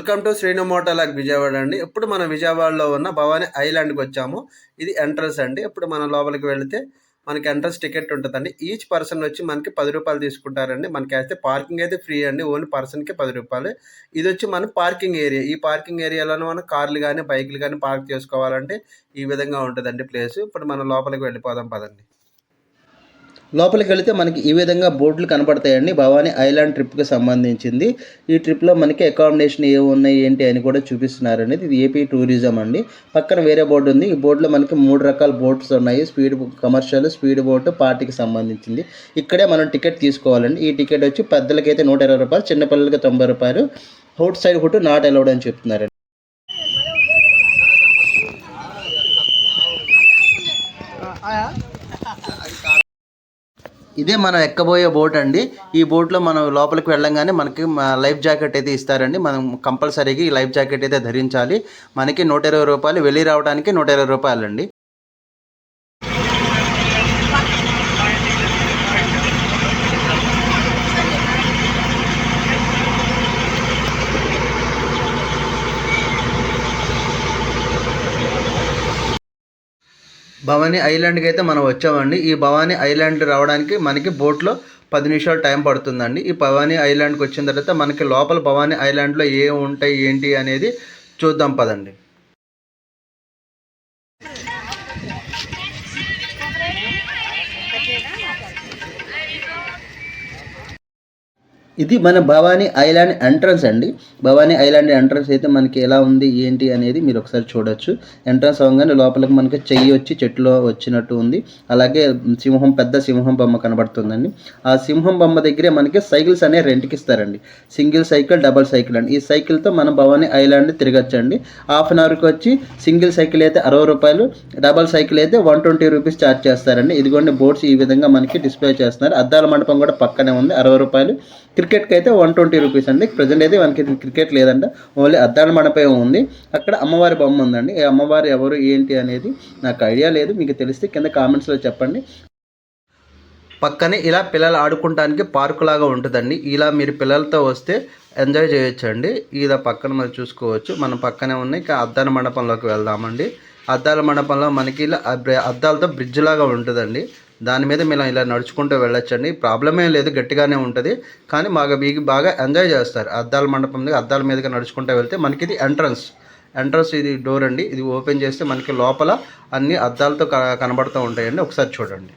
Welcome to Srinu మోటోలాగ్ Vijayawada అండి. ఇప్పుడు మనం విజయవాడలో ఉన్న భవానీ ఐలాండ్కి వచ్చాము. ఇది ఎంట్రన్స్ అండి. ఇప్పుడు మనం లోపలికి వెళితే మనకి ఎంట్రన్స్ టికెట్ ఉంటుందండి. ఈచ్ పర్సన్ వచ్చి మనకి 10 రూపాయలు తీసుకుంటారండి. మనకి అయితే పార్కింగ్ అయితే ఫ్రీ అండి. ఓన్లీ పర్సన్కి 10 రూపాయలు. ఇది వచ్చి మన పార్కింగ్ ఏరియా. ఈ పార్కింగ్ ఏరియాలోనే మనం కార్లు కానీ బైకులు కానీ పార్క్ చేసుకోవాలంటే ఈ విధంగా ఉంటుందండి ప్లేస్. ఇప్పుడు మనం లోపలికి వెళ్ళిపోదాం పదండి. లోపలికి వెళితే మనకి ఈ విధంగా బోర్డులు కనపడతాయండి. భవానీ ఐలాండ్ ట్రిప్కి సంబంధించింది. ఈ ట్రిప్లో మనకి అకామిడేషన్ ఏ ఉన్నాయి ఏంటి అని కూడా చూపిస్తున్నారండి. ఇది ఏపీ టూరిజం అండి. పక్కన వేరే బోర్డు ఉంది. ఈ బోర్డులో మనకి 3 రకాల బోట్స్ ఉన్నాయి. కమర్షియల్, స్పీడ్ బోట్, పార్టీకి సంబంధించింది. ఇక్కడే మనం టికెట్ తీసుకోవాలండి. ఈ టికెట్ వచ్చి పెద్దలకైతే 120 రూపాయలు, చిన్నపిల్లలకి 90 రూపాయలు. Out side food not allowed అని చెప్తున్నారండి. ఇదే మనం ఎక్కబోయే బోట్ అండి. ఈ బోట్లో మనం లోపలికి వెళ్ళంగానే మనకి లైఫ్ జాకెట్ అయితే ఇస్తారండి. మనం కంపల్సరీగా ఈ లైఫ్ జాకెట్ అయితే ధరించాలి. మనకి 120 రూపాయలు, వెళ్ళి రావడానికి 120 రూపాయలు అండి. భవానీ ఐలాండ్కి అయితే మనం వచ్చామండి. ఈ భవానీ ఐలాండ్ రావడానికి మనకి బోట్లో 10 నిమిషాలు టైం పడుతుందండి. ఈ భవానీ ఐలాండ్కి వచ్చిన తర్వాత మనకి లోపల భవానీ ఐలాండ్లో ఏం ఉంటాయి ఏంటి అనేది చూద్దాం పదండి. ఇది మన భవానీ ఐలాండ్ ఎంట్రన్స్ అండి. భవానీ ఐలాండ్ ఎంట్రన్స్ అయితే మనకి ఎలా ఉంది ఏంటి అనేది మీరు ఒకసారి చూడొచ్చు. ఎంట్రన్స్ అవ్వగానే లోపలికి మనకి చెయ్యి వచ్చి చెట్టులో వచ్చినట్టు ఉంది. అలాగే సింహం, పెద్ద సింహం బొమ్మ కనబడుతుందండి. ఆ సింహం బొమ్మ దగ్గరే మనకి సైకిల్స్ అనేవి రెంట్కి ఇస్తారండి. సింగిల్ సైకిల్, డబల్ సైకిల్ అండి. ఈ సైకిల్తో మనం భవానీ ఐలాండ్ తిరగచ్చండి. హాఫ్ అన్ అవర్కి వచ్చి సింగిల్ సైకిల్ అయితే 60 రూపాయలు, డబల్ సైకిల్ అయితే 120 రూపీస్ ఛార్జ్ చేస్తారండి. ఇదిగోండి బోర్డ్స్ ఈ విధంగా మనకి డిస్ప్లే చేస్తున్నారు. అద్దాల మండపం కూడా పక్కనే ఉంది, 60 రూపాయలు. క్రికెట్కి అయితే 120 రూపీస్ అండి. ప్రజెంట్ అయితే మనకి క్రికెట్ లేదంట, ఓన్లీ అద్దాల మండపం ఉంది. అక్కడ అమ్మవారి బొమ్మ ఉందండి. ఈ అమ్మవారు ఎవరు ఏంటి అనేది నాకు ఐడియా లేదు. మీకు తెలిస్తే కింద కామెంట్స్లో చెప్పండి. పక్కనే ఇలా పిల్లలు ఆడుకోవడానికి పార్కు లాగా ఉంటుందండి. ఇలా మీరు పిల్లలతో వస్తే ఎంజాయ్ చేయొచ్చండి. ఇలా పక్కన మనం చూసుకోవచ్చు. మనం పక్కనే ఉన్నాయి. ఇక అద్దాల మండపంలోకి వెళ్దామండి. అద్దాల మండపంలో మనకి ఇలా అద్దాలతో బ్రిడ్జ్ లాగా ఉంటుందండి. దాని మీద మీరు ఇలా నడుచుకుంటూ వెళ్ళొచ్చండి. ప్రాబ్లమే లేదు, గట్టిగానే ఉంటుంది. కానీ మీకు బాగా ఎంజాయ్ చేస్తారు. అద్దాల మండపం మీద అద్దాల మీదుగా నడుచుకుంటూ వెళ్తే మనకి ఇది ఎంట్రన్స్ ఇది డోర్ అండి. ఇది ఓపెన్ చేస్తే మనకి లోపల అన్ని అద్దాలతో కనబడుతూ ఉంటాయండి. ఒకసారి చూడండి.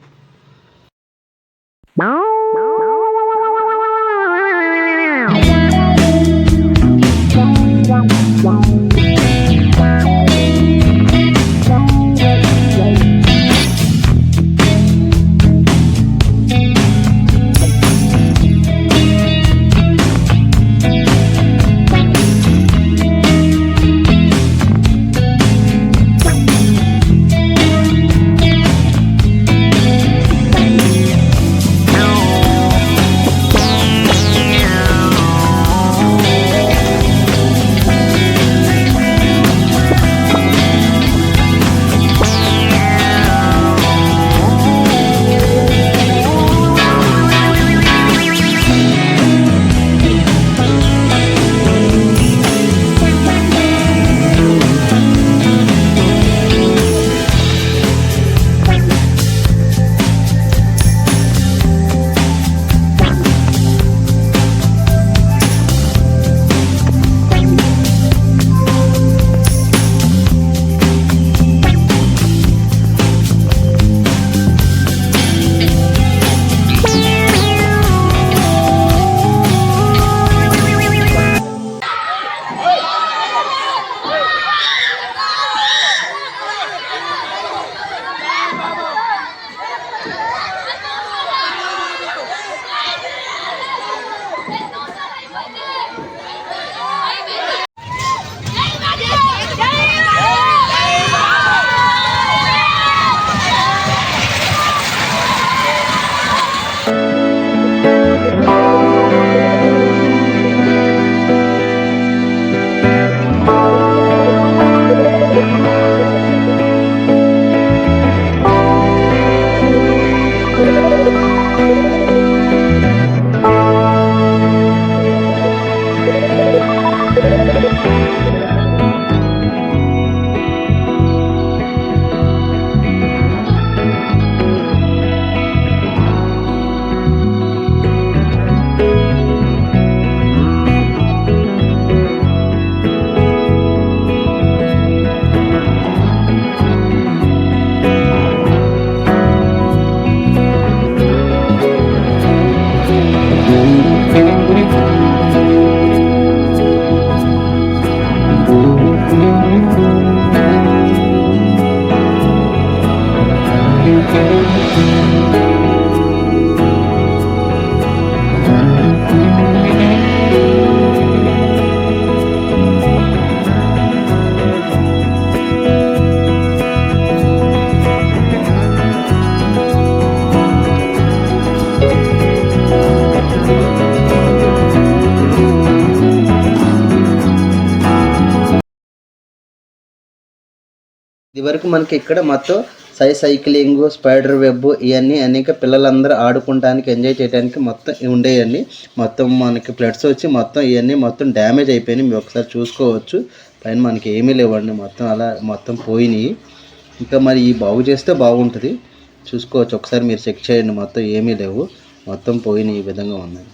ఇది వరకు మనకి ఇక్కడ మొత్తం సైక్లింగ్, స్పైడర్ వెబ్ ఇవన్నీ అనేక పిల్లలందరూ ఆడుకోవడానికి, ఎంజాయ్ చేయడానికి మొత్తం ఉండేవన్నీ. మొత్తం మనకి ఫ్లడ్స్ వచ్చి మొత్తం ఇవన్నీ మొత్తం డ్యామేజ్ అయిపోయినాయి. మీరు ఒకసారి చూసుకోవచ్చు. పైన మనకి ఏమీ లేవండి, మొత్తం అలా మొత్తం పోయినాయి. ఇంకా మరి ఈ బాగు చేస్తే బాగుంటుంది. చూసుకోవచ్చు, ఒకసారి మీరు చెక్ చేయండి. మొత్తం ఏమీ లేవు, మొత్తం పోయినాయి. ఈ విధంగా ఉన్నాయి.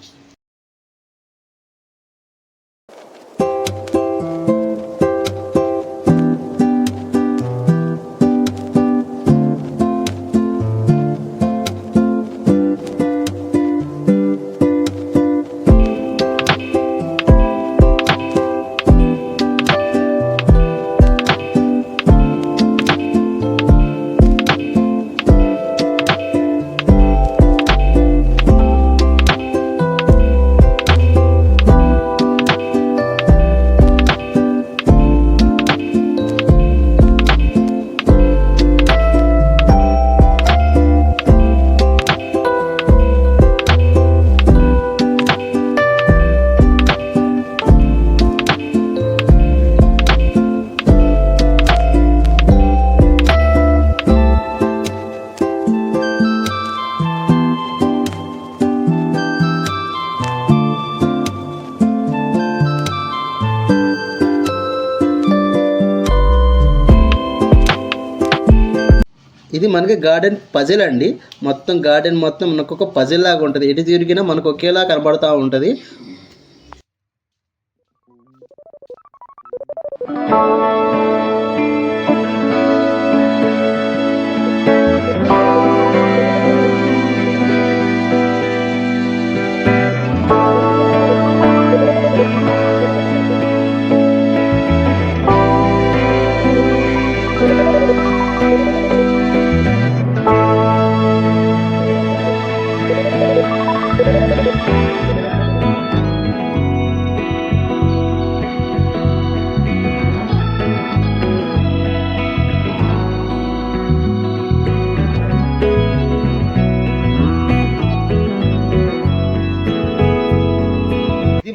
ఇది మనకి గార్డెన్ పజిల్ అండి. మొత్తం గార్డెన్ మొత్తం మనకు ఒక పజిల్ లాగా ఉంటుంది. ఎటు తిరిగినా మనకు ఒకేలా కనబడుతూ ఉంటుంది.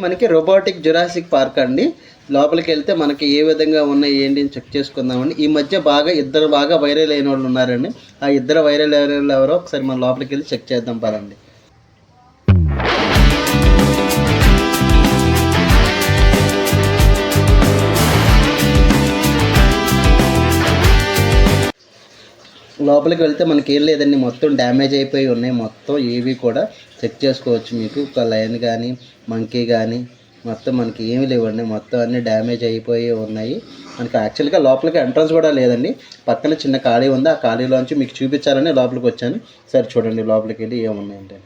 మనకి రోబోటిక్ జురాసిక్ పార్క్ అండి. లోపలికి వెళ్తే మనకి ఏ విధంగా ఉన్నాయి ఏంటి అని చెక్ చేసుకుందామండి. ఈ మధ్య ఇద్దరు బాగా వైరల్ అయిన వాళ్ళు ఉన్నారండి. ఆ ఇద్దరు వైరల్ ఎవరో ఒకసారి మన లోపలికి వెళ్ళి చెక్ చేద్దాం పదండి. లోపలికి వెళ్తే మనకి ఏం లేదండి, మొత్తం డ్యామేజ్ అయిపోయి ఉన్నాయి. మొత్తం ఏవి కూడా చెక్ చేసుకోవచ్చు. మీకు ఒక లయన్ కానీ మంకీ కానీ మొత్తం మనకి ఏమీ లేవండి. మొత్తం అన్నీ డ్యామేజ్ అయిపోయి ఉన్నాయి. మనకి యాక్చువల్గా లోపలికి ఎంట్రన్స్ కూడా లేదండి. పక్కన చిన్న ఖాళీ ఉంది. ఆ ఖాళీలోంచి మీకు చూపించాలని లోపలికి వచ్చాను. సరే చూడండి లోపలికి వెళ్ళి ఏమున్నాయంటే.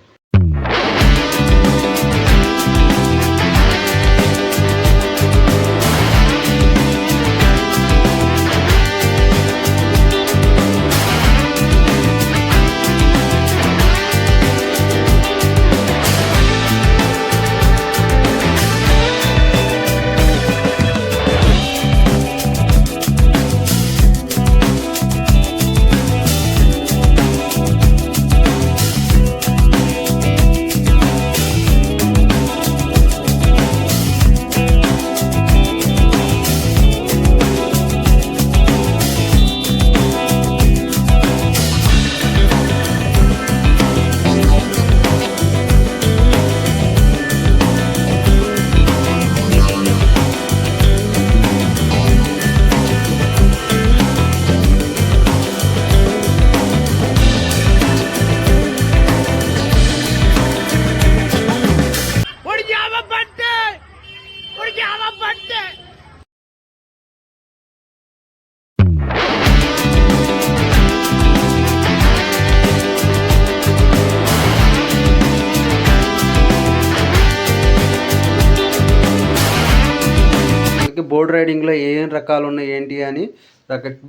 బోర్డ్ రైడింగ్లో ఏం రకాలు ఉన్నాయి ఏంటి అని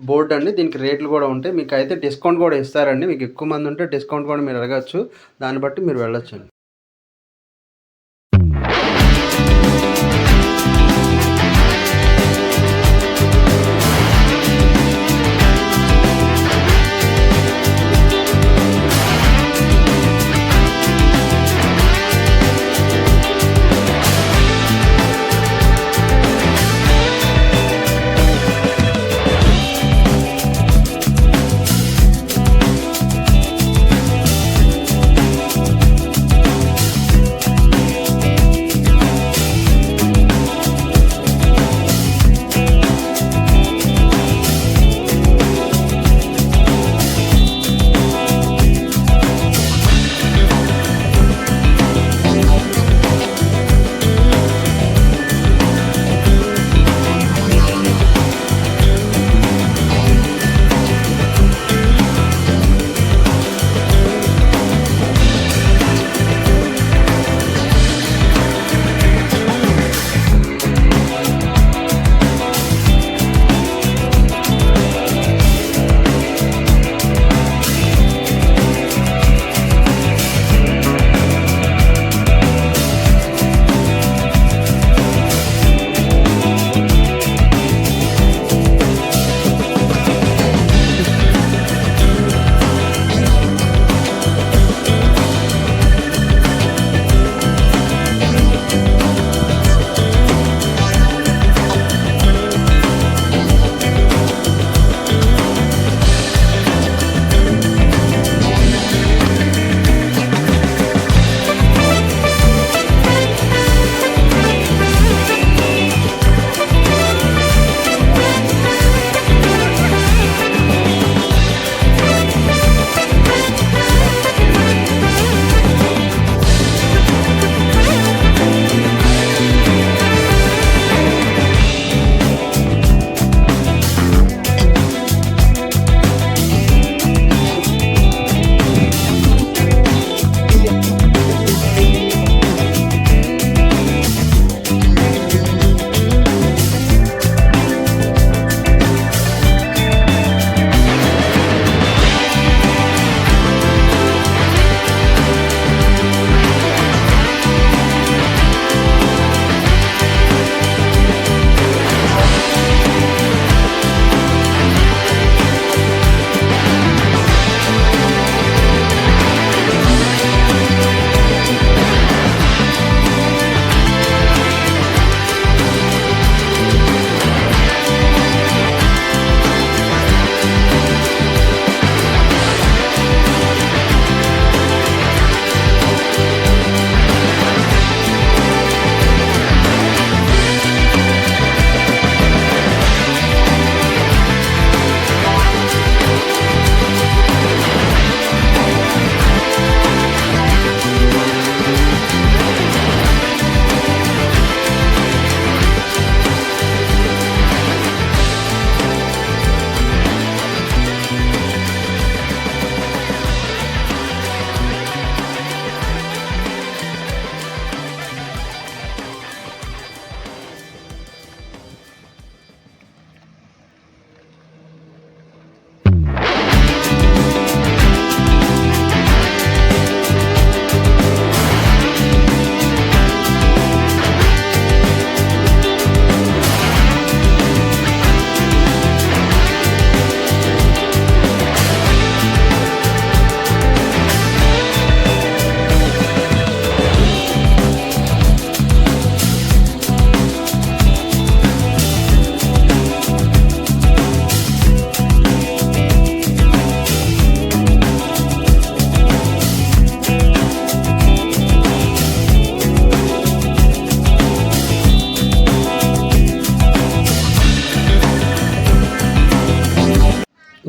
బోర్డు అండి. దీనికి రేట్లు కూడా ఉంటాయి. మీకు అయితే డిస్కౌంట్ కూడా ఇస్తారండి. మీకు ఎక్కువ మంది ఉంటే డిస్కౌంట్ కూడా మీరు అడగచ్చు. దాన్ని బట్టి మీరు వెళ్ళొచ్చండి.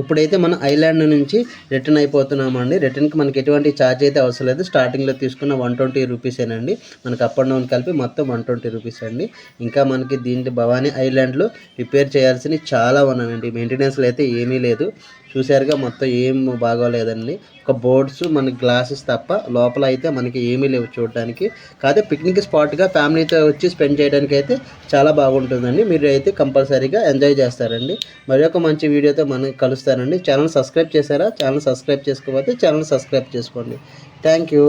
ఇప్పుడైతే మనం ఐలాండ్ నుంచి రిటర్న్ అయిపోతున్నామండి. రిటర్న్కి మనకి ఎటువంటి ఛార్జ్ అయితే అవసరం లేదు. స్టార్టింగ్లో తీసుకున్న 120 రూపీసేనండి. మనకి అప్ అండ్ డౌన్ కలిపి మొత్తం 120 రూపీస్ అండి. ఇంకా మనకి దీంట్లో భవానీ ఐలాండ్లో రిపేర్ చేయాల్సినవి చాలా ఉన్నాయండి. మెయింటెనెన్స్లో అయితే ఏమీ లేదు. చూసారుగా మొత్తం ఏం బాగోలేదండి. ఒక బోర్డ్స్ మనకి గ్లాసెస్ తప్ప లోపల అయితే మనకి ఏమీ లేవు చూడడానికి. కాకపోతే పిక్నిక్ స్పాట్గా ఫ్యామిలీతో వచ్చి స్పెండ్ చేయడానికి అయితే చాలా బాగుంటుందండి. మీరు అయితే కంపల్సరీగా ఎంజాయ్ చేస్తారండి. మరి ఒక మంచి వీడియోతో మనం కలుస్తానండి. ఛానల్ సబ్స్క్రైబ్ చేశారా? ఛానల్ సబ్స్క్రైబ్ చేసుకోకపోతే ఛానల్ సబ్స్క్రైబ్ చేసుకోండి. Thank you.